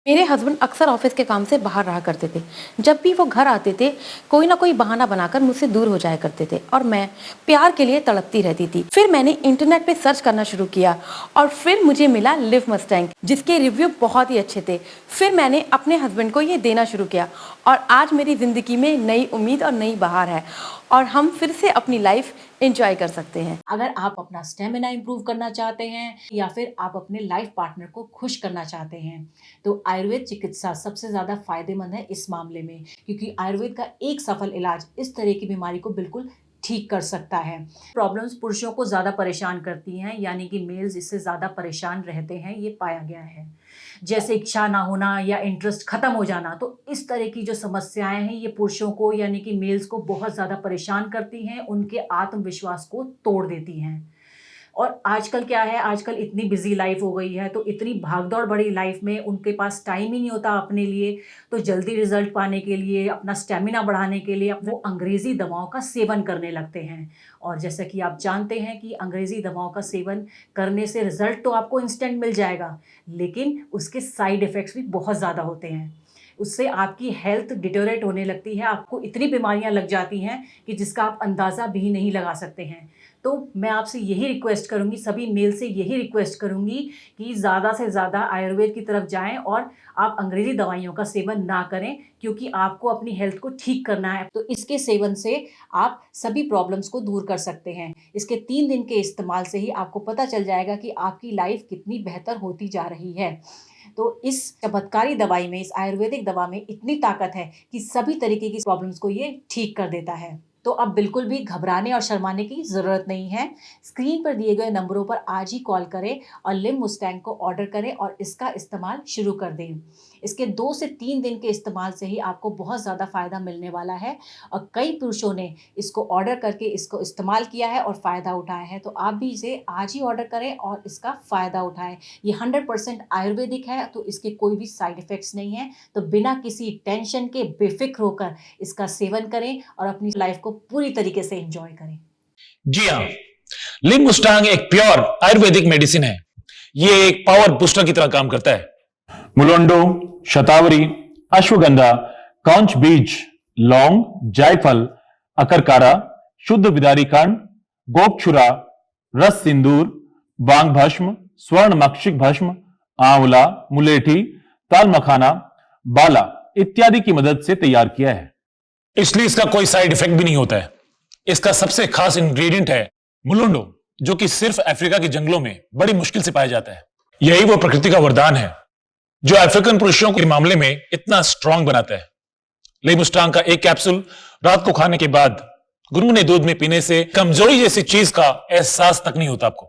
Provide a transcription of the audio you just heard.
मेरे हस्बैंड अक्सर ऑफिस के काम से बाहर रहा करते थे। जब भी वो घर आते थे, कोई ना कोई बहाना बनाकर मुझसे दूर हो जाया करते थे और मैं प्यार के लिए तड़पती रहती थी। फिर मैंने इंटरनेट पे सर्च करना शुरू किया और फिर मुझे मिला लिव मस्टैंग, जिसके रिव्यू बहुत ही अच्छे थे। फिर मैंने अपने हस्बैंड को ये देना शुरू किया और आज मेरी ज़िंदगी में नई उम्मीद और नई बहार है और हम फिर से अपनी लाइफ एंजॉय कर सकते हैं। अगर आप अपना स्टेमिना इंप्रूव करना चाहते हैं या फिर आप अपने लाइफ पार्टनर को खुश करना चाहते हैं, तो आयुर्वेद चिकित्सा सबसे ज़्यादा फायदेमंद है इस मामले में, क्योंकि आयुर्वेद का एक सफल इलाज इस तरह की बीमारी को बिल्कुल ठीक कर सकता है। प्रॉब्लम्स पुरुषों को ज़्यादा परेशान करती हैं, यानी कि मेल्स इससे ज़्यादा परेशान रहते हैं, ये पाया गया है। जैसे इच्छा ना होना या इंटरेस्ट खत्म हो जाना, तो इस तरह की जो समस्याएं हैं ये पुरुषों को यानी कि मेल्स को बहुत ज़्यादा परेशान करती हैं, उनके आत्मविश्वास को तोड़ देती हैं। और आजकल क्या है, आजकल इतनी बिजी लाइफ हो गई है, तो इतनी भागदौड़ भरी लाइफ में उनके पास टाइम ही नहीं होता अपने लिए। तो जल्दी रिजल्ट पाने के लिए, अपना स्टेमिना बढ़ाने के लिए वो अंग्रेज़ी दवाओं का सेवन करने लगते हैं। और जैसा कि आप जानते हैं कि अंग्रेज़ी दवाओं का सेवन करने से रिजल्ट तो आपको इंस्टेंट मिल जाएगा, लेकिन उसके साइड इफ़ेक्ट्स भी बहुत ज़्यादा होते हैं। उससे आपकी हेल्थ डिटेरियोरेट होने लगती है, आपको इतनी बीमारियां लग जाती हैं कि जिसका आप अंदाज़ा भी नहीं लगा सकते हैं। तो मैं आपसे यही रिक्वेस्ट करूँगी, सभी मेल से यही रिक्वेस्ट करूँगी कि ज़्यादा से ज़्यादा आयुर्वेद की तरफ जाएँ और आप अंग्रेज़ी दवाइयों का सेवन ना करें, क्योंकि आपको अपनी हेल्थ को ठीक करना है। तो इसके सेवन से आप सभी प्रॉब्लम्स को दूर कर सकते हैं। इसके 3 दिन के इस्तेमाल से ही आपको पता चल जाएगा कि आपकी लाइफ कितनी बेहतर होती जा रही है। तो इस चमत्कारी दवाई में, इस आयुर्वेदिक दवा में इतनी ताकत है कि सभी तरीके की प्रॉब्लम्स को ये ठीक कर देता है। तो अब बिल्कुल भी घबराने और शर्माने की ज़रूरत नहीं है। स्क्रीन पर दिए गए नंबरों पर आज ही कॉल करें और लिव मुस्टैंग को ऑर्डर करें और इसका इस्तेमाल शुरू कर दें। इसके 2 से 3 दिन के इस्तेमाल से ही आपको बहुत ज़्यादा फ़ायदा मिलने वाला है और कई पुरुषों ने इसको ऑर्डर करके इसको इस्तेमाल किया है और फ़ायदा उठाया है। तो आप भी इसे आज ही ऑर्डर करें और इसका फ़ायदा उठाएँ। ये 100% आयुर्वेदिक है, तो इसके कोई भी साइड इफ़ेक्ट्स नहीं हैं। तो बिना किसी टेंशन के बेफ़िक्र होकर इसका सेवन करें और अपनी लाइफ़ को पूरी तरीके से एंजॉय करें। जी हाँ, लिव मुस्टांग एक प्योर आयुर्वेदिक मेडिसिन है। ये एक पावर बूस्टर की तरह काम करता है। मुलोंडो, शतावरी, अश्वगंधा, कांच बीज, लौंग, जायफल, अकरकारा, शुद्ध विदारी कांड, गोपछुरा, रस सिंदूर, बांग भस्म, स्वर्ण मक्षिक भस्म, आंवला, मुलेठी, ताल मखाना, बाला इत्यादि की मदद से तैयार किया है। इसलिए इसका कोई साइड इफेक्ट भी नहीं होता है। इसका सबसे खास इंग्रेडिएंट है मुलुंडो, जो कि सिर्फ अफ्रीका के जंगलों में बड़ी मुश्किल से पाया जाता है। यही वो प्रकृति का वरदान है जो अफ्रीकन पुरुषों के मामले में इतना स्ट्रांग बनाता है। लिव मुस्टांग का एक कैप्सूल रात को खाने के बाद गुनगुने दूध में पीने से कमजोरी जैसी चीज का एहसास तक नहीं होता आपको।